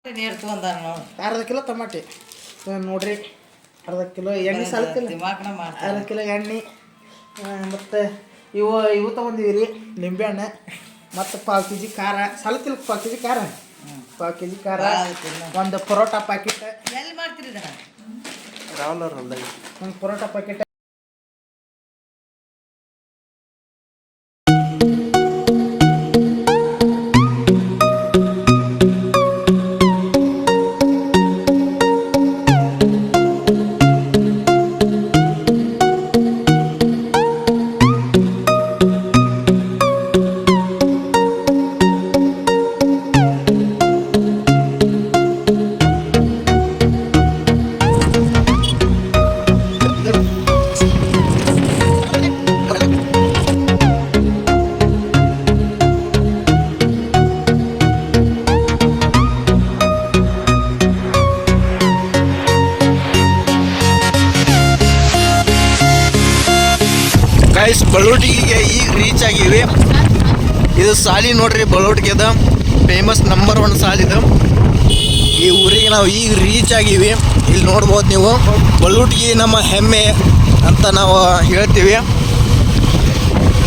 ನೀರು ತೊಗೊಂಡಾರ ನೋಡಿ. ಅರ್ಧ ಕಿಲೋ ಟಮಾಟಿ ನೋಡ್ರಿ, ಅರ್ಧ ಕಿಲೋ ಎಣ್ಣೆ ಸಾಲಕ್ಕಿಲ್ಲ, ಅರ್ಧ ಕಿಲೋ ಎಣ್ಣೆ ಮತ್ತು ಇವು ತೊಗೊಂಡಿವಿ ರೀ, ನಿಂಬೆಹಣ್ಣು ಮತ್ತು 1/4 kg ಖಾರ, ಸಾಲಕ್ಕಿಲ್ಲ 1/4 kg ಖಾರ, 1/4 kg ಖಾರ, ಒಂದು ಪರೋಟ ಪ್ಯಾಕೆಟ್. ಎಲ್ಲಿ ಮಾಡ್ತೀರಿ ಇದನ್ನ? ರಾವ್ಲರ್ ಹೊಲ್ದಾಗ ಒಂದು ಪರೋಟ ಪ್ಯಾಕೆಟ್. ಗೈಸ್, ಬಳ್ಳೋಟಿಗೆ ಈಗ ರೀಚ್ ಆಗಿವಿ. ಇದು ಸಾಲಿ ನೋಡ್ರಿ, ಬಳ್ಳೋಟಿಗೆದ ಫೇಮಸ್ ನಂಬರ್ 1 ಸಾಲಿದು. ಈ ಊರಿಗೆ ನಾವು ಈಗ ರೀಚ್ ಆಗಿವಿ. ಇಲ್ಲಿ ನೋಡ್ಬೋದು ನೀವು, ಬಳ್ಳೋಟಿಗೆ ನಮ್ಮ ಹೆಮ್ಮೆ ಅಂತ ನಾವು ಹೇಳ್ತೀವಿ.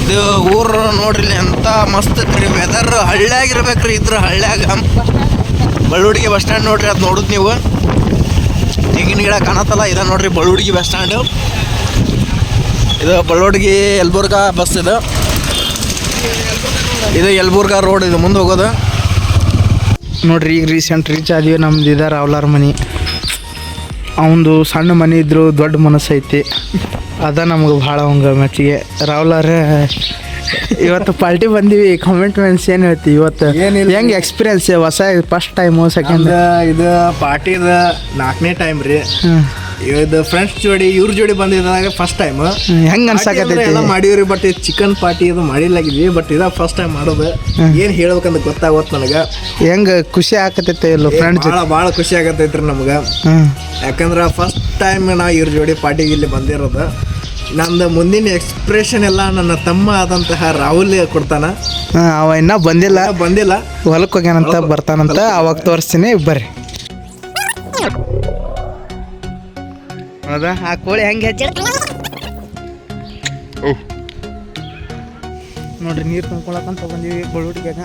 ಇದು ಊರು ನೋಡ್ರಿ ಎಂತ ಮಸ್ತ್ ಐತ್ರಿ. ವೆದರ್ ಹಳ್ಳ್ಯಾಗಿರ್ಬೇಕ್ರಿ. ಇದ್ರ ಹಳ್ಳ್ಯಾಗ ಬಳ್ಳೋಟಿಗೆ ಬಸ್ ಸ್ಟ್ಯಾಂಡ್ ನೋಡ್ರಿ, ಅದು ನೋಡುದು ನೀವು. ಈಗಿನ ಗಿಡ ಕಾಣತ್ತಲ್ಲ, ಇದು ನೋಡ್ರಿ ಬಳ್ಳೋಟಿಗೆ ಬಸ್ ಸ್ಟ್ಯಾಂಡು. ಇದು ಬಳ್ಳೋಟಿಗೆ ಯಲಬುರ್ಗಾ ಬಸ್. ಇದು ಯಲಬುರ್ಗಾ ರೋಡ್, ಇದು ಮುಂದೆ ಹೋಗೋದು ನೋಡ್ರಿ. ಈಗ ರೀಸೆಂಟ್ ರೀಚ್ ಆದೀವಿ. ನಮ್ದು ಇದೆ ರಾವ್ಲಾರ್ ಮನೆ. ಅವನದು ಸಣ್ಣ ಮನೆ ಇದ್ರು ದೊಡ್ಡ ಮನಸ್ಸು ಐತಿ. ಅದ ನಮ್ಗೆ ಭಾಳ ಅವಂಗೆ ಮೆಚ್ಚಿಗೆ. ರಾವ್ಲಾರ್ ಇವತ್ತು ಪಾರ್ಟಿ ಬಂದೀವಿ. ಕಮಿಟ್ಮೆಂಟ್ಸ್ ಏನು ಹೇಳ್ತಿ ಇವತ್ತು? ಹೆಂಗೆ ಎಕ್ಸ್ಪೀರಿಯನ್ಸ್? ಹೊಸ ಫಸ್ಟ್ ಟೈಮು, ಸೆಕೆಂಡ್? ಇದು ಪಾರ್ಟಿದ 4ನೇ ಟೈಮ್ ರೀ. ಇದು ಫ್ರೆಂಡ್ಸ್ ಜೋಡಿ, ಇವ್ರ ಜೋಡಿ ಬಂದಿದ್ದಾಗ ಫಸ್ಟ್ ಟೈಮ್. ಹೆಂಗೆ ಅನ್ಸಾಕತ್ತೈತಿ? ಎಲ್ಲ ಮಾಡಿವ್ರಿ, ಬಟ್ ಇದು ಚಿಕನ್ ಪಾರ್ಟಿ ಇದು ಮಾಡಿಲ್ಲಾಗಿದ್ವಿ. ಬಟ್ ಇದ ಫಸ್ಟ್ ಟೈಮ್ ಮಾಡೋದು. ಏನು ಹೇಳ್ಬೇಕಂತ ಗೊತ್ತಾಗೋತ್ ನನಗೆ. ಹೆಂಗೆ ಖುಷಿ ಆಗತೈತೆ ಇಲ್ಲ ಫ್ರೆಂಡ್ಸ್? ಭಾಳ ಖುಷಿ ಆಗತೈತ್ರಿ ನಮ್ಗೆ. ಯಾಕಂದ್ರೆ ಫಸ್ಟ್ ಟೈಮ್ ನಾ ಇವ್ರ ಜೋಡಿ ಪಾರ್ಟಿಗೆ ಇಲ್ಲಿ ಬಂದಿರೋದು. ನಂದು ಮುಂದಿನ ಎಕ್ಸ್ಪ್ರೆಷನ್ ಎಲ್ಲ ನನ್ನ ತಮ್ಮ ಆದಂತಹ ರಾಹುಲ್ ಕೊಡ್ತಾನ. ಅವ ಇನ್ನೂ ಬಂದಿಲ್ಲ ಹೊಲಕ್ಕೆ ಹೋಗ್ಯಾನಂತ, ಬರ್ತಾನಂತ. ಅವಾಗ ತೋರಿಸ್ತೀನಿ, ಬರ್ರಿ. ಹೌದಾ? ಆ ಕೋಳಿ ಹೆಂಗೆ ಹೆಚ್ಚ ನೋಡ್ರಿ. ನೀರು ತುಂಬ್ಕೊಳಕಂತ ಬಂದೀವಿ ಬಳ್ಳೋಟಿಗ್ಯಾಗ.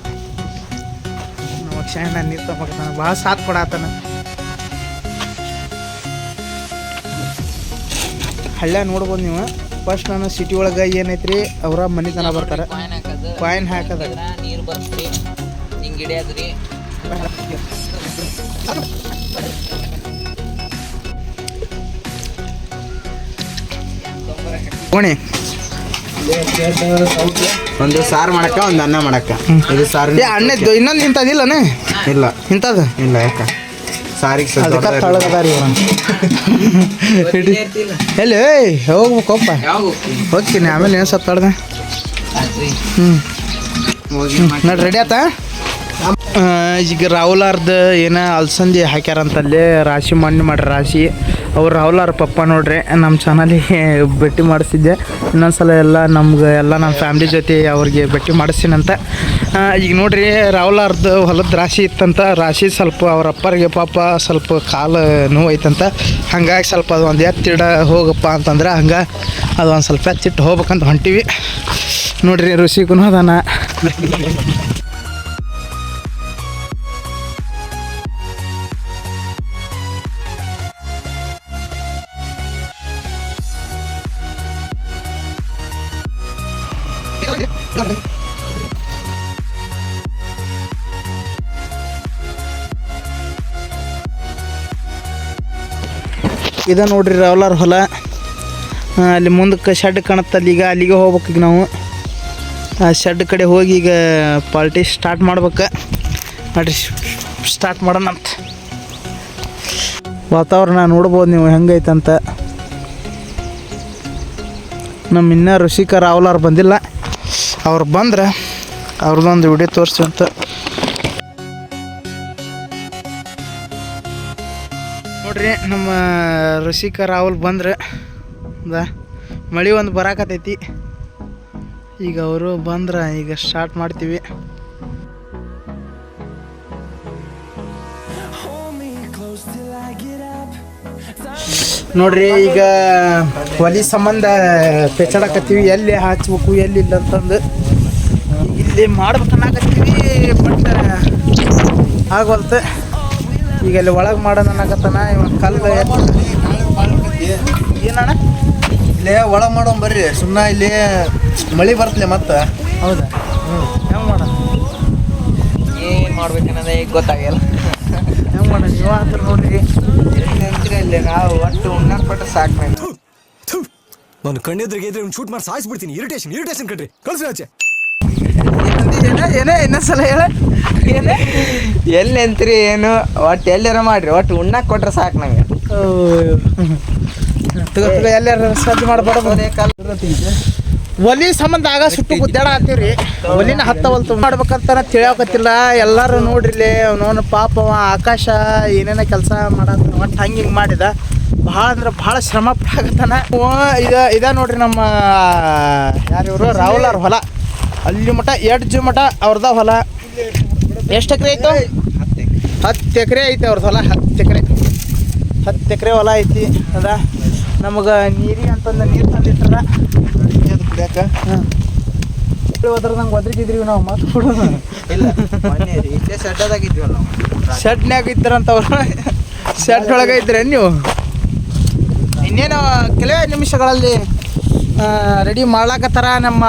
ನಾವು ಕ್ಷಣ ನೀರು ತೊಗೊಂಬರ್ತಾನ, ಭಾಳ ಸಾಥ್ ಕೊಡಾತಾನ. ಹಳ್ಳ್ಯಾಗ ನೋಡ್ಬೋದು ನೀವು. ಫಸ್ಟ್ ನಾನು ಸಿಟಿ ಒಳಗೆ ಏನೈತ್ರಿ, ಅವರ ಮನೆ ತನ ಬರ್ತಾರೆ, ಕಾಯಿನ್ ಹಾಕದ, ನೀರು ಬರ್ತ್ರಿ, ಹಿಂಗೆ ಹಿಡಿಯೋದ್ರಿ. ಕೋಣಿ ಒಂದು ಸಾರು ಮಾಡಕ್ಕ, ಒಂದು ಅನ್ನ ಮಾಡಕ್ಕ. ಇದು ಸಾರು ಅಣ್ಣದ್ದು ಇನ್ನೊಂದು ಇಂಥದಿಲ್ಲನೇ? ಇಲ್ಲ, ಇಂಥದ್ದು ಇಲ್ಲ. ಯಾಕ ಸಾರಿಗೆ ತಳಗದಾರಿ ಎಲ್ಲಿ ಹೋಗ್ಬೇಕಪ್ಪ? ಹೋಗ್ತೀನಿ ಆಮೇಲೆ ಏನು ಸ್ವಲ್ಪ ತಳ್ದೆ. ನೋಡಿ ರೆಡಿ ಆತ. ಈಗ ರಾಹುಲಾರ್ದು ಏನೋ ಅಲ್ಸಂದಿ ಹಾಕ್ಯಾರಂತಲ್ಲಿ, ರಾಶಿ ಮಣ್ಣು ಮಾಡ್ರಿ. ರಾಶಿ ಅವ್ರು ರಾಹುಲಾರ್ ಪಪ್ಪ ನೋಡ್ರಿ. ನಮ್ಮ ಚಾನಲಿಗೆ ಭೇಟಿ ಮಾಡಿಸಿದ್ದೆ. ಇನ್ನೊಂದ್ಸಲ ಎಲ್ಲ ನಮ್ಗೆ ಎಲ್ಲ ನಮ್ಮ ಫ್ಯಾಮ್ಲಿ ಜೊತೆ ಅವ್ರಿಗೆ ಭೇಟಿ ಮಾಡಿಸ್ತೀನಂತ. ಈಗ ನೋಡ್ರಿ, ರಾಹುಲಾರ್ದು ಹೊಲದ ರಾಶಿ ಇತ್ತಂತ. ರಾಶಿ ಸ್ವಲ್ಪ ಅವ್ರ ಅಪ್ಪರಿಗೆ ಪಾಪ ಸ್ವಲ್ಪ ಕಾಲು ನೋವು ಐತಂತ. ಹಂಗಾಗಿ ಸ್ವಲ್ಪ ಅದು ಒಂದು ಎತ್ತಿಡ ಹೋಗಪ್ಪ ಅಂತಂದ್ರೆ ಹಂಗೆ ಅದು ಒಂದು ಸ್ವಲ್ಪ ಎತ್ತಿಟ್ಟು ಹೋಗ್ಬೇಕಂತ ಹೊಂಟಿವಿ ನೋಡ್ರಿ. ಋಷಿಗೂ ಅದಾನ. ಇದು ನೋಡ್ರಿ ರಾವ್ಲಾರ್ ಹೊಲ. ಅಲ್ಲಿ ಮುಂದಕ್ಕೆ ಶೆಡ್ ಕಾಣುತ್ತಲ್ಲಿ. ಈಗ ಅಲ್ಲಿಗೆ ಹೋಗ್ಬೇಕು. ಈಗ ನಾವು ಆ ಶೆಡ್ ಕಡೆ ಹೋಗಿ ಈಗ ಪಾರ್ಟಿ ಸ್ಟಾರ್ಟ್ ಮಾಡ್ಬೇಕು ನೋಡ್ರಿ. ಸ್ಟಾರ್ಟ್ ಮಾಡೋಣಂತ. ವಾತಾವರಣ ನೋಡ್ಬೋದು ನೀವು ಹೆಂಗೈತಂತ. ನಮ್ಮ ಇನ್ನೂ ಋಷಿಕ ರಾವ್ಲಾರ್ ಬಂದಿಲ್ಲ. ಅವ್ರು ಬಂದ್ರೆ ಅವ್ರದ್ದೊಂದು ವಿಡಿಯೋ ತೋರಿಸುವಂತ. ನೋಡ್ರಿ, ನಮ್ಮ ಋಷಿಕ ರಾಹುಲ್ ಬಂದ್ರೆ ಮಳೆ ಒಂದು ಬರಾಕತೈತಿ. ಈಗ ಅವರು ಬಂದ್ರೆ ಈಗ ಸ್ಟಾರ್ಟ್ ಮಾಡ್ತೀವಿ. ನೋಡ್ರಿ ಈಗ ಒಲಿ ಸಂಬಂಧ ಪೆಚ್ಚಾಡಕತ್ತೀವಿ, ಎಲ್ಲಿ ಹಚ್ಬೇಕು ಎಲ್ಲಿ ಇಲ್ಲ ಅಂತಂದು ಇಲ್ಲಿ ಮಾಡ್ಬೇಕನ್ನಾಕತ್ತೀವಿ. ಬಟ್ ಆಗವಲ್ತ. ಈಗ ಅಲ್ಲಿ ಒಳಗೆ ಮಾಡೋಣ ಅನ್ನಕತ್ತಾನ ಇವ ಕಲ್ಲು ಏನಣ್ಣ ಇಲ್ಲೇ ಒಳಗೆ ಮಾಡೋಣ ಬರ್ರಿ. ಸುಮ್ಮನೆ ಇಲ್ಲಿ ಮಳೆ ಬರ್ತಲೆ ಮತ್ತೆ. ಹೌದಾ? ಹೆಂಗೆ ಮಾಡೋಣ? ಏನು ಮಾಡ್ಬೇಕನ್ನೋದೇ ಈಗ ಗೊತ್ತಾಗಿಲ್ಲ. ಹೆಂಗೆ ಮಾಡೋಣ ನೀವು ಅಂತ ನೋಡ್ರಿ. ಇಲ್ಲಿ ನಾವು ಒಟ್ಟು ಉಣ್ಣಕ್ಕೆ ಕೊಟ್ಟರೆ ಸಾಕು ನಂಗೆ. ನಾನು ಕಣ್ಣೆದ್ರಿಗೆ ಇದ್ರೆ ಒಂದು ಶೂಟ್ ಮಾಡಿ ಸಾಯಿಸ್ಬಿಡ್ತೀನಿ. ಇರಿಟೇಷನ್ ಕಣ್ರಿ, ಕಳ್ಸಿ ಆಚೆ. ಏನೇ ಇನ್ನೊಂದ್ಸಲ ಹೇಳ. ಏನೇ ಎಲ್ಲಿ ಅಂತೀರಿ ಏನು, ಒಟ್ಟು ಎಲ್ಲಾರ ಮಾಡ್ರಿ, ಒಟ್ಟು ಉಣ್ಣಕ್ಕೆ ಕೊಟ್ರೆ ಸಾಕು ನಂಗೆ. ಎಲ್ಲಾರು ಸಜ್ಜು ಮಾಡಬಾರ್ದು. ಒಲಿ ಸಂಬಂಧ ಆಗ ಸುಟ್ಟು ಗುದ್ದಾಡ ಹಾಕ್ತೀವ್ರಿ. ಒಲಿನ ಹತ್ತವಲ್ತು ಮಾಡ್ಬೇಕಂತ ತಿಳಿಯಾಕತ್ತಿಲ್ಲ. ಎಲ್ಲರೂ ನೋಡ್ರಿಲಿ ಅವನವನು ಪಾಪ ಆಕಾಶ ಏನೇನೋ ಕೆಲಸ ಮಾಡತ್ತ. ಒಟ್ಟು ಹಂಗೆ ಹಿಂಗೆ ಮಾಡಿದ. ಭಾಳ ಅಂದ್ರೆ ಭಾಳ ಶ್ರಮ ಪಡಾಕತ್ತಾನ. ಇದ ನೋಡ್ರಿ ನಮ್ಮ ಯಾರಿವರು ರಾಹುಲ್ ಅವ್ರ ಹೊಲ. ಅಲ್ಲಿ ಮಠ ಎಡ್ಜು ಮಠ ಅವ್ರದ ಹೊಲ. ಎಷ್ಟು ಎಕರೆ ಐತು? 10 ಎಕರೆ ಐತಿ ಅವ್ರದ್ದು ಹೊಲ. 10 ಎಕರೆ ಹೊಲ ಐತಿ. ಅದ ನಮಗೆ ನೀರಿಗೆ ಅಂತಂದು ನೀರು ತಂದಿಟ್ಟಾರ ಕುಡಿಯಾಕ. ಹೋದ್ರದಂಗೆ ಒದ್ರಿಗಿದ್ರಿ ನಾವು ಮಾತು ಕೊಡೋದು ಇಲ್ಲ ಇಲ್ಲೇ ಸಡ್ಡದಾಗಿದ್ವಲ್ಲ ನಾವು. ಶೆಡ್ನ್ಯಾಗ ಇದ್ರಂತವ್ರು. ಶೆಡ್ ಒಳಗೆ ಇದ್ರೆ ನೀವು ಇನ್ನೇನು ಕೆಲವೇ ನಿಮಿಷಗಳಲ್ಲಿ ರೆಡಿ ಮಾಡ್ಲಾಕತ್ತಾರ ನಮ್ಮ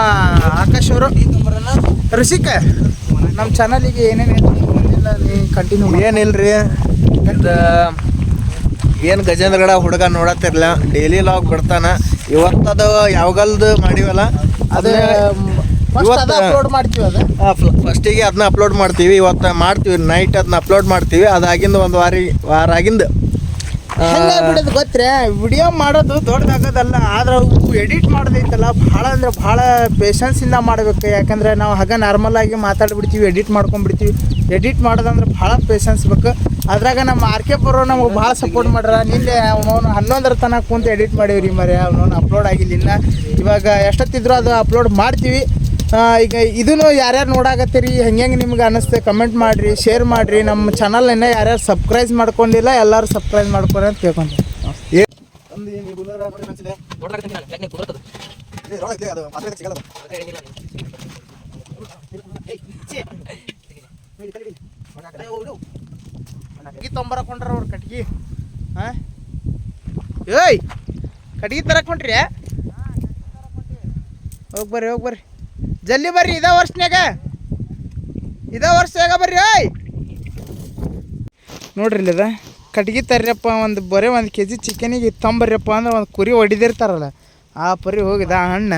ಆಕಾಶ್ ಅವರು. ಋಷಿಕ ನಮ್ಮ ಚಾನಲಿಗೆ ಏನೇನು ಇಲ್ಲ ನೀ ಕಂಟಿನ್ಯೂ. ಏನಿಲ್ರಿ, ಏನು ಗಜೇಂದ್ರಗಡ ಹುಡುಗ ನೋಡತ್ತಿರ್ಲ, ಡೈಲಿ ಲಾಗ್ ಬಿಡ್ತಾನ. ಇವತ್ತದು ಯಾವಾಗಲ್ದು ಮಾಡಿವಲ್ಲ ಅದು ಅಪ್ಲೋಡ್ ಮಾಡ್ತೀವಿ. ಅದು ಫಸ್ಟಿಗೆ ಅದನ್ನ ಅಪ್ಲೋಡ್ ಮಾಡ್ತೀವಿ. ಇವತ್ತು ಮಾಡ್ತೀವಿ ನೈಟ್ ಅದನ್ನ ಅಪ್ಲೋಡ್ ಮಾಡ್ತೀವಿ. ಅದಾಗಿಂದ ಒಂದು ವಾರ ಆಗಿಂದ ಹೆಂಗೆ ಬಿಡೋದು ಗೊತ್ತೇ. ವಿಡಿಯೋ ಮಾಡೋದು ದೊಡ್ಡದಾಗೋದಲ್ಲ, ಆದ್ರೆ ಅವು ಎಡಿಟ್ ಮಾಡೋದೈತಲ್ಲ ಭಾಳ ಅಂದ್ರೆ ಭಾಳ ಪೇಷನ್ಸಿಂದ ಮಾಡಬೇಕು. ಯಾಕಂದರೆ ನಾವು ಹಾಗೆ ನಾರ್ಮಲಾಗಿ ಮಾತಾಡ್ಬಿಡ್ತೀವಿ, ಎಡಿಟ್ ಮಾಡ್ಕೊಂಡ್ಬಿಡ್ತೀವಿ. ಎಡಿಟ್ ಮಾಡೋದಂದ್ರೆ ಭಾಳ ಪೇಷನ್ಸ್ ಬೇಕು. ಅದ್ರಾಗ ನಮ್ಮ RK ಬರೋ ನಮಗೆ ಭಾಳ ಸಪೋರ್ಟ್ ಮಾಡ್ಯಾರ. ನಿನ್ನೆ ಅವನವನು 11 ತನಕ ಕುಂತು ಎಡಿಟ್ ಮಾಡೀವ್ರಿ ಮರೆ. ಅವನವನು ಅಪ್ಲೋಡ್ ಆಗಿಲ್ಲ ಇನ್ನು. ಇವಾಗ ಎಷ್ಟೊತ್ತಿದ್ರು ಅದು ಅಪ್ಲೋಡ್ ಮಾಡ್ತೀವಿ. ಈಗ ಇದನ್ನು ಯಾರ್ಯಾರು ನೋಡಾಕತ್ತೀರಿ, ಹೆಂಗೆ ನಿಮ್ಗೆ ಅನ್ನಿಸ್ತೆ ಕಮೆಂಟ್ ಮಾಡಿರಿ, ಶೇರ್ ಮಾಡಿರಿ. ನಮ್ಮ ಚಾನಲ್ನ ಯಾರ್ಯಾರು ಸಬ್ಸ್ಕ್ರೈಬ್ ಮಾಡ್ಕೊಂಡಿಲ್ಲ ಎಲ್ಲರೂ ಸಬ್ಸ್ಕ್ರೈಬ್ ಮಾಡ್ಕೊರಿ ಅಂತ ಕೇಳ್ಕೊಂತೀನಿ. ಕಟ್ಗಿ ತೊಂಬರಕೊಂಡ್ರ ಅವ್ರು ಕಟ್ಗಿ. ಹಾಂ ಏಯ್ ಕಟ್ಗಿ ತರಕೊಂಡ್ರಿ? ಹೋಗಿ ಬರ್ರಿ ಜಲ್ದಿ ಬರ್ರಿ. ಇದೇ ವರ್ಷನ್ಯಾಗ ಬರ್ರಿ. ಓಯ್ ನೋಡ್ರಿ ಇಲ್ಲದ ಕಟ್ಗಿ ತರ್ರಿಯಪ್ಪ. ಒಂದು ಬರೀ 1 kg ಚಿಕನಿಗೆ ತೊಂಬರ್ರಿಯಪ್ಪ ಅಂದ್ರೆ ಒಂದು ಕುರಿ ಹೊಡಿದಿರ್ತಾರಲ್ಲ ಆ ಪರಿ ಹೋಗಿದ ಆ ಹಣ್ಣ.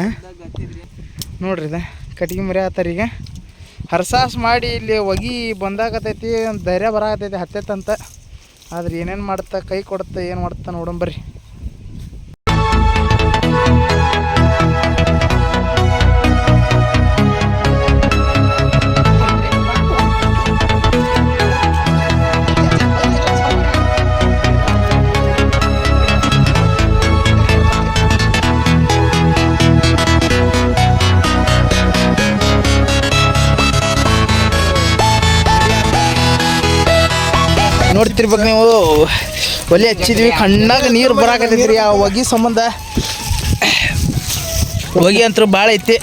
ನೋಡ್ರಿ ಇದ ಕಟ್ಗಿ ಮರಿ ಆತಾರ. ಈಗ ಹರ್ಸಾಸ್ ಮಾಡಿ ಇಲ್ಲಿ ಒಗಿ ಬಂದಾಗತೈತಿ. ಒಂದು ಧೈರ್ಯ ಬರಾಕತೈತಿ ಹತ್ತೈತಂತ. ಆದ್ರೆ ಏನೇನು ಮಾಡುತ್ತಾ, ಕೈ ಕೊಡುತ್ತಾ, ಏನು ಮಾಡುತ್ತಾ ನೋಡಂಬರ್ರಿ. ನೋಡ್ತಿರ್ಬೇಕು ನೀವು, ಒಲೆ ಹಚ್ಚಿದ್ವಿ, ಕಣ್ಣಾಗ ನೀರು ಬರಾಕತ್ತೈತ್ರಿ ಆ ಹೊಗೆ ಸಂಬಂಧ. ಹೊಗೆ ಅಂತೂ ಭಾಳ ಐತಿ.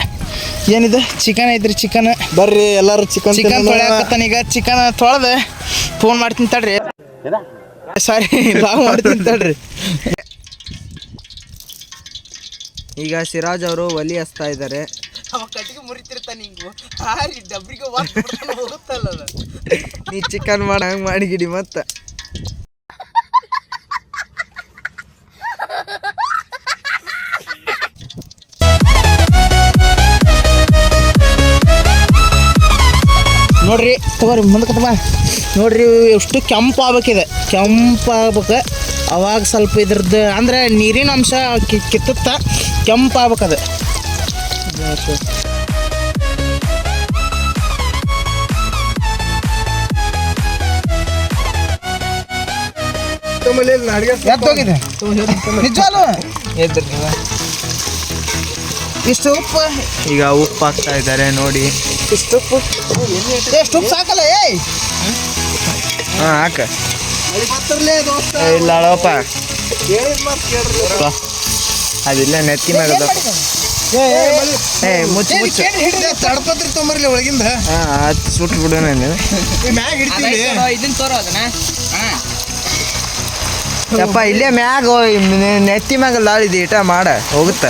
ಏನಿದೆ ಚಿಕನ್ ಐತ್ರಿ. ಚಿಕನ್ ಬರ್ರಿ ಎಲ್ಲರೂ ಚಿಕನ್ ತೊಳೆಯಾಕತ್ತಾನ. ಈಗ ಚಿಕನ್ ತೊಳೆದು ಫೋನ್ ಮಾಡ್ತೀನಿ ತಡ್ರಿ. ಸಾರಿ ಲಾಗ್ ಮಾಡ್ತೀನಿ ತಡ್ರಿ. ಈಗ ಸಿರಾಜ್ ಅವರು ಒಲಿ ಹಚ್ತಾ ಇದ್ದಾರೆ. ಅವ ಕಟ್ಟಿಗೆ ಮುರಿತಿರ್ತಾನೆ ಹಿಂಗು ಡಬ್ರಿಗೆ ಹೋಗುತ್ತಲ್ಲ. ನೀ ಚಿಕನ್ ಮಾಡಿ ಹಂಗೆ ಮಾಡಿಗಿಡಿ ಮತ್ತೆ. ನೋಡ್ರಿ ತಗೋರಿ ಮುಂದಕ್ಕೆ ಬಾ. ನೋಡ್ರಿ ಎಷ್ಟು ಕೆಂಪು ಆಗ್ಬೇಕಿದೆ. ಕೆಂಪು ಆಗ್ಬೇಕು. ಅವಾಗ ಸ್ವಲ್ಪ ಇದ್ರದ್ದು ಅಂದರೆ ನೀರಿನ ಅಂಶ ಕಿತ್ತುತ್ತಾ ಕೆಂಪು ಆಗ್ಬೇಕದು. ಎದ್ದೋಗಿದೆ ನಿಜಾಲು. ಇಷ್ಟು ಉಪ್ಪು. ಈಗ ಉಪ್ಪು ಹಾಕ್ತಾ ಇದ್ದಾರೆ ನೋಡಿ. ಇಷ್ಟು ಉಪ್ಪು. ಎಷ್ಟು ಉಪ್ಪು ಸಾಕಲ್ಲ? ಏಯ್ ಹಾಂ ಹಾಕ. ಇಲ್ಲ ಅಳಪ್ಪ ಹೇಳಿದ ಮಾತು ಕೇಳ್ರಿ. ಅದಿಲ್ಲ ನೆತ್ತಿ ಮ್ಯಾಗದ ಏ ಮುಚ್ಚು ಮುಚ್ಚು ತಡ್ಪತ್ರಿ ತೊಂಬರ್ಲಿ ಒಳಗಿಂದ ಹಾಂ ಅದು ಸುಟ್ಟು ಬಿಡೋಣ ಈ ಮ್ಯಾಗ ಹಿಡ್ತೀವಿ. ಇದನ್ನ ತೋರೋ ಅದನ್ನ ಯಪ್ಪ ಇಲ್ಲೇ ಮ್ಯಾಗ ನೆತ್ತಿ ಮ್ಯಾಗ ಲಾಳಿದಿ ಇಟ ಮಾಡ ಹೋಗುತ್ತ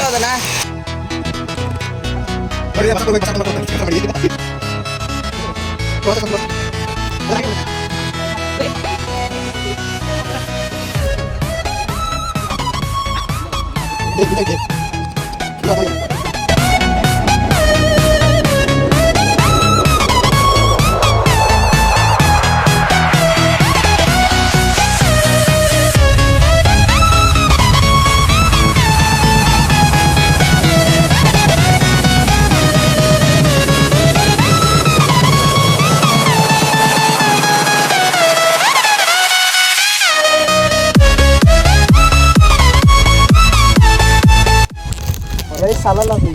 ರೈಸ್ ಸಾಲಲ್ಲ ಅದು.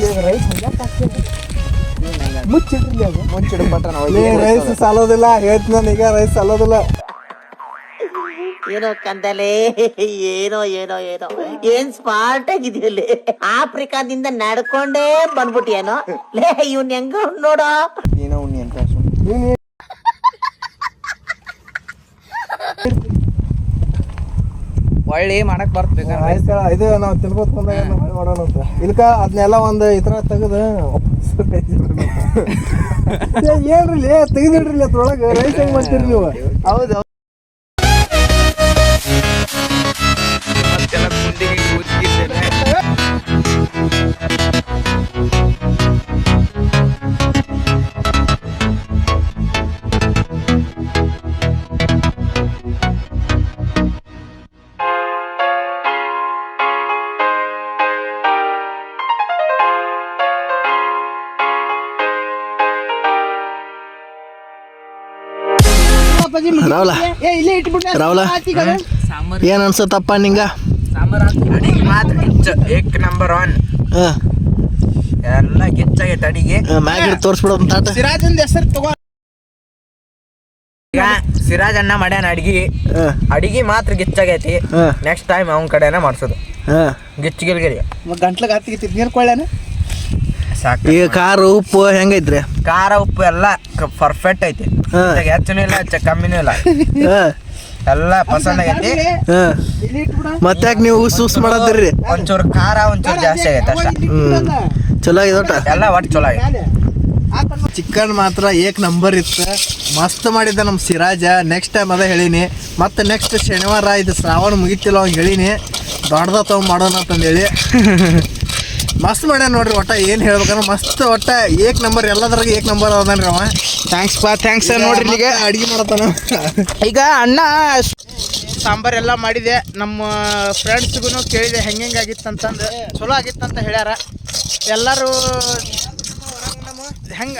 ಏನು ರೈಸ್ ಮುಚ್ಚಿಡ್ರಿ ಅದು. ಮುಂಚಿಡು ಪಟ್ಟಣ ರೈಸ್ ಸಾಲೋದಿಲ್ಲ ಹೇಳ್ತೀನಿ ನಾನು ಈಗ. ರೈಸ್ ಸಾಲೋದಿಲ್ಲ. ಏನೋ ಕಂದಲೆ ಏನೋ ಏನೋ ಏನೋ ಏನ್ ಸ್ಮಾರ್ಟ್ ಆಗಿದೆಯಲ್ಲಿ ಆಫ್ರಿಕಾದಿಂದ ನಡ್ಕೊಂಡೇ ಬಂದ್ಬಿಟ್ಟಿಯೇನೋ ಲೇ ಇವ್ನ್ ಹೆಂಗ ನೋಡೋ ಏನೋ ಉಣ್ಣಿ ಅಂತ ಒಳ್ಳೆ ಮಾಡಕ್ ಬರ್ಬೇಕು ಆಯ್ತು ಇದು ನಾವು ತಿನ್ಕೋತ ಬಂದಾಗ ಹೊಳ್ ಮಾಡೋಣ ಅಂತ. ಇಲ್ಕ ಅದನ್ನೆಲ್ಲ ಒಂದು ಈ ಥರ ತೆಗೆದು ಏನ್ರಿ ತೆಗೆದಿಡ್ರಿ ಅದ್ರೊಳಗೆ ರೈಸ್ ಹೆಂಗ್ ಮಾಡ್ತೀರಿ ನೀವು? ಹೌದು ರಾಹುಲ ರಾಹುಲ ಏನ್ ಅನ್ಸತ್ತಪ್ಪ ನಿಂಗ? ಅಡಿಗೆ ಮಾತ್ರ ಗಿಚ್ಚ ಏಕ್ ನಂಬರ್ 1 ಎಲ್ಲ ಗಿಚ್ಚಾಗೈತೆ ಅಡಿಗೆ. ಮ್ಯಾಗ ಹಿಡ್ದು ತೋರಿಸ್ಬಿಡೋದು ತಾಟ. ಸಿರಾಜಂದ ಹೆಸರು ತಗೋ. ಈಗ ಸಿರಾಜ್ ಅಣ್ಣ ಮಾಡ್ಯಾನ ಅಡಿಗೆ ಮಾತ್ರ ಗಿಚ್ಚಾಗೈತಿ. ನೆಕ್ಸ್ಟ್ ಟೈಮ್ ಅವನ ಕಡೆನ ಮಾಡ್ಸೋದು ಗಿಚ್ಚು ಗಿಲ್ಗಿರಿ ಗಂಟ್ಲಿಗೆ ಹತ್ತಿಗಿತ್ತು ನೀರು ಕೊಳ್ಳೇನ ಸಾಕು. ಈಗ ಖಾರ ಉಪ್ಪು ಹೆಂಗೈತ್ರಿ? ಖಾರ ಉಪ್ಪು ಎಲ್ಲ ಪರ್ಫೆಕ್ಟ್ ಐತಿ. ಹೆಚ್ಚುನೂ ಇಲ್ಲ ಕಮ್ಮಿನೂ ಇಲ್ಲ, ಎಲ್ಲ ಪಸಂದ್ ಆಗೈತಿ. ಮತ್ತ್ಯಾಕೆ ನೀವು ಉಸ್ ಮಾಡತ್ತೀರಿ? ಒಂಚೂರು ಖಾರ ಒಂಚೂರು ಜಾಸ್ತಿ ಆಗೈತೆ ಅಷ್ಟ. ಚಲೋ ಆಗಿದೆ ಒಟ್ಟ ಎಲ್ಲ ಒಟ್ಟು ಚಲೋ ಆಗೈತಿ. ಚಿಕನ್ ಮಾತ್ರ ಏಕ್ ನಂಬರ್ ಇತ್ತು. ಮಸ್ತ್ ಮಾಡಿದ್ದ ನಮ್ಮ ಸಿರಾಜ. ನೆಕ್ಸ್ಟ್ ಟೈಮ್ ಅದ ಹೇಳಿನಿ. ಮತ್ತು ನೆಕ್ಸ್ಟ್ ಶನಿವಾರ ಇದು ಶ್ರಾವಣ ಮುಗಿತಿಲ್ಲ ಅವ್ನು ಹೇಳಿನಿ ದೊಡ್ಡದ ತಗೊಂಡು ಮಾಡೋಣ ಅಂತಂದೇಳಿ ಮಸ್ತ್ ಮಾಡ್ಯಾನ ನೋಡ್ರಿ. ಒಟ್ಟ ಏನು ಹೇಳ್ಬೇಕಂದ್ರೆ ಮಸ್ತ್ ಒಟ್ಟ ಏಕ್ ನಂಬರ್ ಎಲ್ಲದ್ರಾಗ ಏಕ್ ನಂಬರ್ ಅದನ್ರಿ ಅವ. ಥ್ಯಾಂಕ್ಸ್ ಪಾ ಥ್ಯಾಂಕ್ಸ್ ನೋಡ್ರಿ. ಈಗ ಅಡಿಗೆ ಮಾಡತ್ತಾನ. ಈಗ ಅಣ್ಣ ಸಾಂಬಾರ್ ಎಲ್ಲ ಮಾಡಿದೆ. ನಮ್ಮ ಫ್ರೆಂಡ್ಸ್ಗೂ ಕೇಳಿದೆ ಹೆಂಗಾಗಿತ್ತಂತಂದು. ಚಲೋ ಆಗಿತ್ತಂತ ಹೇಳ್ಯಾರ ಎಲ್ಲರೂ. ಹೆಂಗ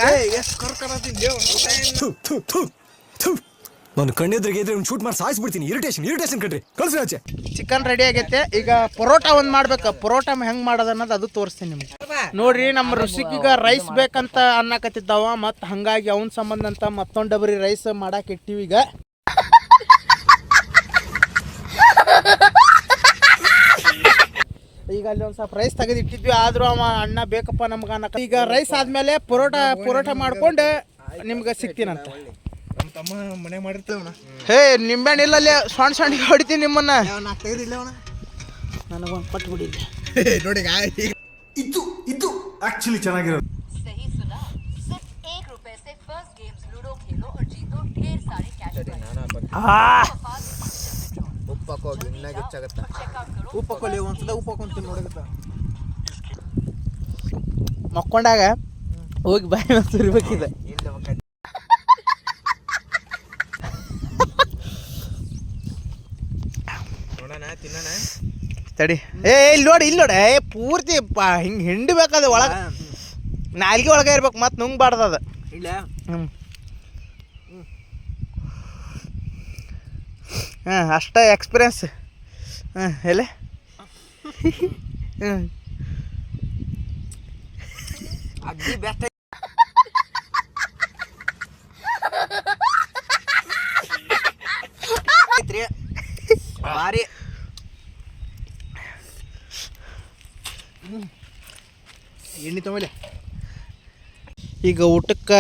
ನಾನು ಕಣ್ಣೆದ್ರಿಗೆ ಇದ್ರೆ ಶೂಟ್ ಮಾಡಿ ಸಾಯಿಸ್ಬಿಡ್ತೀನಿ. ಇರಿಟೇಷನ್ ಕಣ್ರಿ. ಕಳ್ಸಿ ಆಚೆ. ಚಿಕನ್ ರೆಡಿ ಆಗೈತೆ. ಈಗ ಪರೋಟ ಒಂದು ಮಾಡ್ಬೇಕು. ಪರೋಟ ಹೆಂಗ್ ಮಾಡೋದು ಅನ್ನೋದು ಅದು ತೋರಿಸ್ತೀನಿ ನಿಮ್ಗೆ. ನೋಡ್ರಿ ನಮ್ಮ ಋಷಿಕೀಗ ರೈಸ್ ಬೇಕಂತ ಅನ್ನಕತ್ತಿದ್ದಾವ. ಮತ್ತು ಹಂಗಾಗಿ ಅವನ ಸಂಬಂಧ ಅಂತ ಮತ್ತೊಂದು ಡಬರಿ ರೈಸ್ ಮಾಡಕ್ಕೆ ಇಟ್ಟಿವಿ. ಈಗ ಅಲ್ಲಿ ಒಂದು ಸ್ವಲ್ಪ ರೈಸ್ ತೆಗೆದು ಇಟ್ಟಿದ್ವಿ. ಆದ್ರೂ ಅವ ಅಣ್ಣ ಬೇಕಪ್ಪ ನಮ್ಗೆ ಅನ್ನಕ. ಈಗ ರೈಸ್ ಆದ್ಮೇಲೆ ಪರೋಟ ಮಾಡ್ಕೊಂಡು ನಿಮ್ಗೆ ಸಿಗ್ತೀನಂತ. ನಮ್ಮ ತಮ್ಮ ಮನೆ ಮಾಡಿರ್ತೇವಣ. ಹೇ ನಿಂಬೆಹಣ್ಣು ಇಲ್ಲ ಅಲ್ಲಿ ಸಣ್ಣ ಹೊಡಿತೀನಿ ನಿಮ್ಮನ್ನ. ನನಗೊಂದು ಪಟ್ಟು ಬಿಡಿಲ್ಲ ನೋಡಿ ಇದು ಆಕ್ಚುಲಿ ಚೆನ್ನಾಗಿರೋದು. सही सुना, सिर्फ ₹1 से फर्स्ट गेम्स लूडो खेलो और जीतो ढेर सारे कैश ಉಪ್ಪು ಹಾಕೋಗಿ ಇನ್ನ ಗಿಚ್ಚಾಗತ್ತ. ಉಪ್ಪು ಹಾಕೊಳ್ಳಿ ಒಂದ್ಸಲ ಉಪ್ಪು ಹಾಕೊಂತೀನಿ ನೋಡಕತ್ತ. ಮಕ್ಕೊಂಡಾಗ ಹೋಗಿ ಬಾಯಿ ಸುರಿಬೇಕಿದೆ. ನೋಡೋಣ ತಿನ್ನೋಣ ತಡಿ. ಇಲ್ಲಿ ನೋಡಿ ಪೂರ್ತಿ ಹಿಂಗೆ ಹಿಂಡಬೇಕಾದ ಒಳಗೆ ನಾಲ್ಗೆ ಒಳಗೆ ಇರ್ಬೇಕು. ಮತ್ತೆ ನುಂಗ್ಬಾರ್ದು ಅದು. ಇಲ್ಲ ಹಾಂ ಅಷ್ಟೇ ಎಕ್ಸ್ಪೀರಿಯನ್ಸ್. ಎಲ್ಲ ಅಗ್ದಿ ಬೆಸ್ಟ್ ಐತ್ರಿ. ಭಾರಿ ಎಣ್ಣೆ ತೊಗೊಲೆ. ಈಗ ಊಟಕ್ಕೆ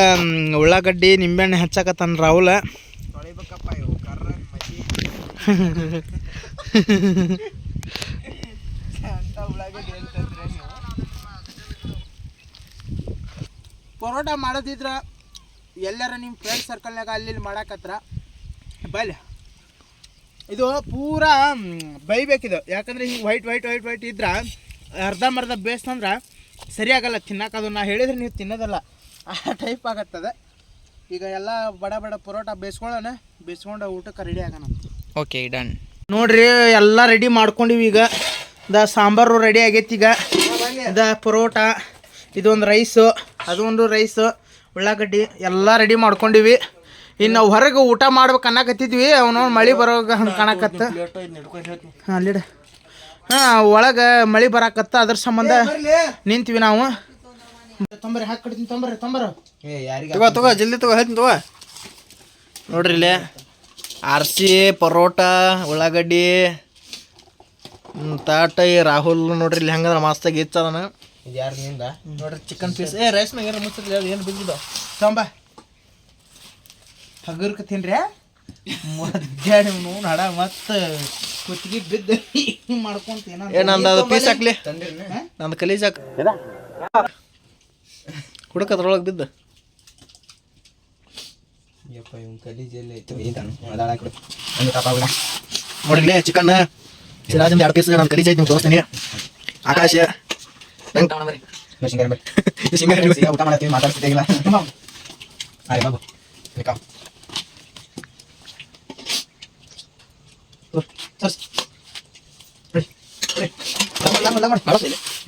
ಉಳ್ಳಾಗಡ್ಡಿ ನಿಂಬೆಹಣ್ಣು ಹಚ್ಚಾಕತ್ತಾನ ರಾಹುಲ. ತೊಳಿಬೇಕಪ್ಪ ಇವು ಕರ್ರ ಮಜ್ಜಿ ಅಂತ ಉಳ್ಳಾಗಡ್ಡಿ ಹೇಳ್ತಿದ್ರೆ ನೀವು. ಪರೋಟ ಮಾಡೋದಿದ್ರ ಎಲ್ಲಾರ ನಿಮ್ಮ ಫ್ರೆಂಡ್ ಸರ್ಕಲ್ನಾಗ ಅಲ್ಲಿ ಮಾಡಾಕತ್ರ ಬೈಲಿ. ಇದು ಪೂರಾ ಬೈಬೇಕಿದು, ಯಾಕಂದ್ರೆ ಹಿಂಗೆ ವೈಟ್ ಇದ್ರೆ ಅರ್ಧಂಬರ್ಧ ಬೇಯಿಸ್ತಂದ್ರೆ ಸರಿಯಾಗಲ್ಲ ತಿನ್ನಕ್ಕೆ. ಅದು ನಾ ಹೇಳಿದ್ರೆ ನೀವು ತಿನ್ನೋದಲ್ಲ, ಆ ಟೈಪ್ ಆಗತ್ತದ. ಈಗ ಎಲ್ಲ ಬಡ ಪರೋಟ ಬೇಯಿಸ್ಕೊಂಡು ಊಟಕ್ಕೆ ರೆಡಿ ಆಗೋಣ. Okay done. ನೋಡ್ರಿ ಎಲ್ಲ ರೆಡಿ ಮಾಡ್ಕೊಂಡಿವಿ. ಈಗ ಸಾಂಬಾರು ರೆಡಿ ಆಗೈತಿ. ಈಗ ಪರೋಟ, ಇದೊಂದು ರೈಸು, ಅದೊಂದು ರೈಸು, ಉಳ್ಳಾಗಡ್ಡಿ ಎಲ್ಲ ರೆಡಿ ಮಾಡ್ಕೊಂಡಿವಿ. ಇನ್ನು ಹೊರಗೆ ಊಟ ಮಾಡ್ಬೇಕು ಅನ್ನಕತ್ತಿದ್ವಿ, ಅವನು ಮಳೆ ಬರೋಗ ಹಂಗೆ ಕಾಣಕತ್ತ. ಅಲ್ಲಿಡ ಒಳಗೆ ಮಳೆ ಬರಾಕತ್ತ, ಅದ್ರ ಸಂಬಂಧ ನಿಂತೀವಿ ನಾವು. ತೊಂಬರಿ ಹಾಕಿ ತೊಂಬರ ತಗೋ ಜಲ್ದಿ ತಗೋ, ಹೇಳ್ತೀನಿ ತಗೋ. ನೋಡ್ರಿ ಇಲ್ಲೇ ಆರ್ಸಿ ಪರೋಟ ಉಳ್ಳಾಗಡ್ಡಿ ತಾಟ. ರಾಹುಲ್ ನೋಡ್ರಿ ಇಲ್ಲಿ ಹೆಂಗದ ಮಸ್ತಾಗಿ ಇಚ್ಚದನ. ಇದು ಯಾರು ನಿಂದ? ನೋಡ್ರಿ ಚಿಕನ್ ಪೀಸ್. ರೈಸ್ ಮ್ಯಾಗ ಏನು ಮುಚ್ಚಿಲ್ಲ, ಏನು ಬಿದ್ದಿದ್ದಾವ. ತೊಂಬ ಹಗರ್ಕ ತಿನ್ರಿ ಮಧ್ಯಾಹ್ನ ನೋವು ಹಡ ಮತ್ತು ಕುತ್ತಿಗೆ ಬಿದ್ದು ಮಾಡ್ಕೊಂತ ನಂದು ಅದು ಪೀಸ್ ಹಾಕ್ಲಿ, ನಂದು ಕಲೀಜ್ ಹಾಕ ಹುಡುಕದ್ರೊಳಗೆ ಬಿದ್ದು. ನೋಡಿಲ್ಲೇ ಚಿಕನ್ ಸಿರಾಜಿಂದ 2 ಪೀಸ್ ನಾನು ಕಲೀಜ್ ಐತಿ, ನಿಮ್ಗೆ ತೋರಿಸ್ತೀನಿ. ಆಕಾಶ ಊಟ ಮಾಡತ್ತೀವಿ, ಮಾತಾಡ್ತಿದ್ದಿಲ್ಲ. ಬಾಬು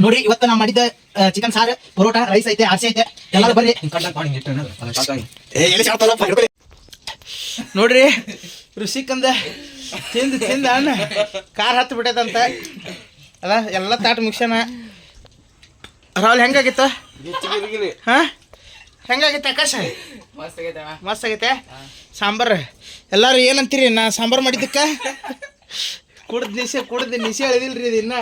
ನೋಡಿ, ಇವತ್ತು ನಾವು ಮಾಡಿದ್ದ ಚಿಕನ್ ಸಾರು, ಪರೋಟ, ರೈಸ್ ಐತೆ, ಆರ್ಸಿ ಐತೆ. ಎಲ್ಲರೂ ಬರ್ರಿ ನೋಡ್ರಿ. ಋಷಿಕಂದ ತಿಂದ ಅಣ್ಣ ಕಾರ್ ಹತ್ತು ಬಿಟ್ಟೈತಂತ ಅದ ಎಲ್ಲ ತಾಟ್ ಮುಗಿಸ್ಯಾನ. ರಾಹುಲ್ ಹೆಂಗಾಗಿತ್ತು? ಹೆಂಗಾಗಿತ್ತು ಆಕಾಶ? ಮಸ್ತ್ ಆಗೈತೆ ಸಾಂಬಾರು. ಎಲ್ಲರೂ ಏನಂತೀರಿ ನಾ ಸಾಂಬಾರು ಮಾಡಿದ್ದಕ್ಕೆ? ಕುಡ್ದು ನಿಸಿ ಹೇಳಿದಿಲ್ರಿ ಇದು ಇನ್ನ.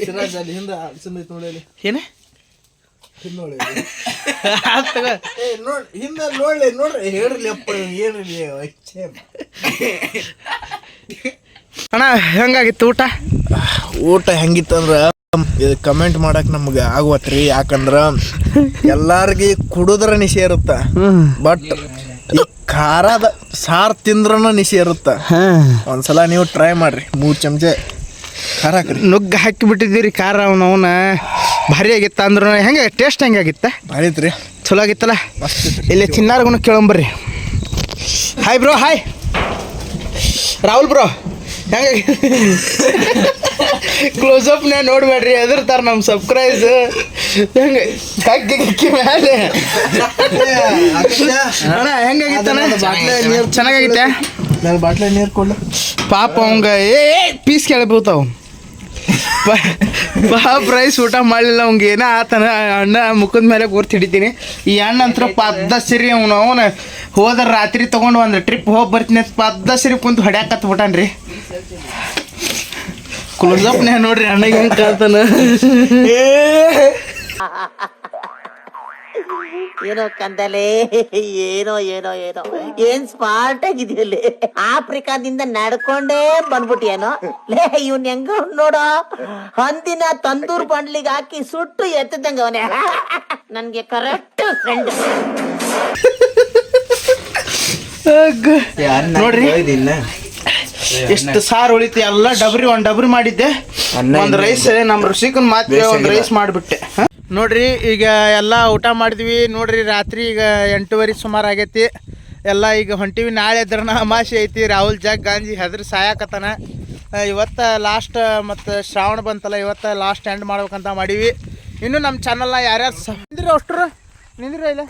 ಸಿರಾಜ್ ಅಲ್ಲಿ ಹಿಂದೆ ಅಲ್ಸಂದೈತೆ ನೋಡಿ. ಏನು ನೋಡಿ ಹಿಂದೆ ನೋಡ್ರಿ ಹೇಳ್ರಿ ಅಪ್ಪ ಏನ್ರಿ ಅಣ್ಣ ಹೆಂಗಾಗಿತ್ತು ಊಟ? ಊಟ ಹೆಂಗಿತ್ತಂದ್ರ ಇದು ಕಮೆಂಟ್ ಮಾಡಕ್ ನಮ್ಗೆ ಆಗುವತ್ರಿ. ಯಾಕಂದ್ರ ಎಲ್ಲಾರ್ಗಿ ಕುಡುದ್ರ ನಿಶೆ ಇರುತ್ತ, ಬಟ್ ಈ ಖಾರದ ಸಾರು ತಿಂದ್ರನ ನಿಶೆ ಇರುತ್ತ. ಒಂದ್ಸಲ ನೀವು ಟ್ರೈ ಮಾಡ್ರಿ, 3 ಚಮಚೆ ಖಾರ ಹಾಕ್ರಿ. ನುಗ್ಗ ಹಾಕಿ ಬಿಟ್ಟಿದ್ದೀರಿ ಖಾರ. ಅವನ ಭಾರಿ ಆಗಿತ್ತ ಅಂದ್ರು. ಹೆಂಗೆ ಟೇಸ್ಟ್ ಹೆಂಗಾಗಿತ್ತ? ಭಾರಿ ಐತ್ರಿ, ಚಲೋ ಆಗಿತ್ತಲ್ಲ. ಮಸ್ತ್ ಐತ್ರಿ. ಇಲ್ಲಿ ಚಿನ್ನಾರ್ಗು ಕೇಳಂಬರ್ರಿ. Hi bro, hi Rahul bro. ಹೆಂಗಾಗಿ ಕ್ಲೋಸಪ್ನ ನೋಡ್ಬೇಡ್ರಿ, ಎದುರ್ತಾರೆ ನಮ್ಮ ಸಬ್ಸ್ಕ್ರೈಬ್. ಹೆಂಗೆ ಕಕ್ಕಿ ಮೇಲೆ ಅಣ್ಣ ಹೆಂಗಾಗಿತ್ತಣ್ಣ? ಚೆನ್ನಾಗಾಗಿತ್ತೆ. ನಾನು ಬಾಟ್ಲೆ ನೀರು ಕೊಡ್ಲ. ಪಾಪ ಅವಂಗ ಪೀಸ್ ಕೇಳಬಹುತಾವ. ಪಾಪ ರೈಸ್ ಊಟ ಮಾಡಲಿಲ್ಲ ಅವಂಗೆ ಏನೋ ಆತನ. ಅಣ್ಣ ಮುಖದ ಮೇಲೆ ಕೂರ್ತಿ ಹಿಡಿತೀನಿ. ಈ ಅಣ್ಣ ಅಂತರ ಪದ್ದ ಸಿರಿ ಅವನು ಹೋದ್ರ ರಾತ್ರಿ ತೊಗೊಂಡು ಒಂದು ಟ್ರಿಪ್ ಹೋಗಿ ಬರ್ತೀನಿ ಅಂತ ಪದ್ದ ಸಿರಿ ಕುಂತು ಹೊಡ್ಯಾಕತ್ ಬಿಟ್ಟಾನ್ರಿ. ಕ್ಲೋಸಪ್ನೇ ನೋಡ್ರಿ ಅಣ್ಣಗೆ ಹೆಂಗೆ ಕಾಣ್ತಾನ. ಏನೋ ಕಂದಲೆ, ಏನೋ ಏನ್ ಸ್ಮಾರ್ಟ್ ಆಗಿದೆಯಲ್ಲಿ. ಆಫ್ರಿಕಾದಿಂದ ನಡ್ಕೊಂಡೇ ಬಂದ್ಬಿಟ್ಟಿಯೇನೋ. ಲೇ ಇವ್ನ ಹೆಂಗ ನೋಡೋ, ಹಂದಿನ ತಂದೂರ್ ಬಂಡ್ಲಿಗೆ ಹಾಕಿ ಸುಟ್ಟು ಎತ್ತದಂಗ ಅವನೇ. ನನ್ಗೆ ಕರೆಕ್ಟ್ ಫ್ರೆಂಡ್. ನೋಡ್ರಿ ಎಷ್ಟು ಸಾರು ಉಳಿತು. ಎಲ್ಲ ಒಂದ್ ಡಬ್ರಿ ಮಾಡಿದ್ದೆ. ಒಂದ್ ರೈಸ್ ನಮ್ಮ ಋಷಿಕನ್ ಮಾತ್ರ ಒಂದ್ ರೈಸ್ ಮಾಡಿಬಿಟ್ಟೆ. ನೋಡ್ರಿ ಈಗ ಎಲ್ಲ ಊಟ ಮಾಡಿದ್ವಿ. ನೋಡ್ರಿ ರಾತ್ರಿ ಈಗ 8:30 ಸುಮಾರು ಆಗೈತಿ. ಎಲ್ಲ ಈಗ ಹೊಂಟಿವಿ. ನಾಳೆ ಎದ್ರನ ಅಮಾಸೆ ಐತಿ. ರಾಹುಲ್ ಜಾಗ್ ಗಾಂಜಿ ಹೆದ್ರ ಸಾಯಕತ್ತಾನ. ಇವತ್ತು ಲಾಸ್ಟ್, ಮತ್ತು ಶ್ರಾವಣ ಬಂತಲ್ಲ, ಇವತ್ತು ಲಾಸ್ಟ್ ಎಂಡ್ ಮಾಡ್ಬೇಕಂತ ಮಾಡೀವಿ. ಇನ್ನು ನಮ್ಮ ಚಾನಲ್ನ ಯಾರ್ಯಾರು ನಿಂದ್ರಿ ಅಷ್ಟ್ರು ನಿಂದ್ರಿ ಇಲ್ಲ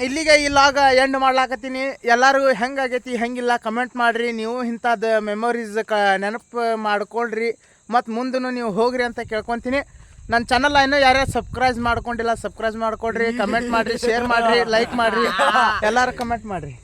ಇಲ್ಲಿಗೆ ಈ ಲಾಗ ಎಂಡ್ ಮಾಡ್ಲಾಕತ್ತೀನಿ. ಎಲ್ಲರೂ ಹೆಂಗಾಗೈತಿ ಹೆಂಗಿಲ್ಲ ಕಮೆಂಟ್ ಮಾಡಿರಿ. ನೀವು ಇಂಥದ್ದು ಮೆಮೊರೀಸ್ ನೆನಪು ಮಾಡ್ಕೊಳ್ರಿ, ಮತ್ತು ಮುಂದೂ ನೀವು ಹೋಗ್ರಿ ಅಂತ ಕೇಳ್ಕೊತೀನಿ. ನನ್ನ ಚಾನಲ್ ಇನ್ನೂ ಯಾರ್ಯಾರು ಸಬ್ಸ್ಕ್ರೈಬ್ ಮಾಡ್ಕೊಂಡಿಲ್ಲ, ಸಬ್ಸ್ಕ್ರೈಬ್ ಮಾಡ್ಕೊಡ್ರಿ, ಕಮೆಂಟ್ ಮಾಡಿರಿ, ಶೇರ್ ಮಾಡಿರಿ, ಲೈಕ್ ಮಾಡಿರಿ, ಎಲ್ಲರೂ ಕಮೆಂಟ್ ಮಾಡಿರಿ.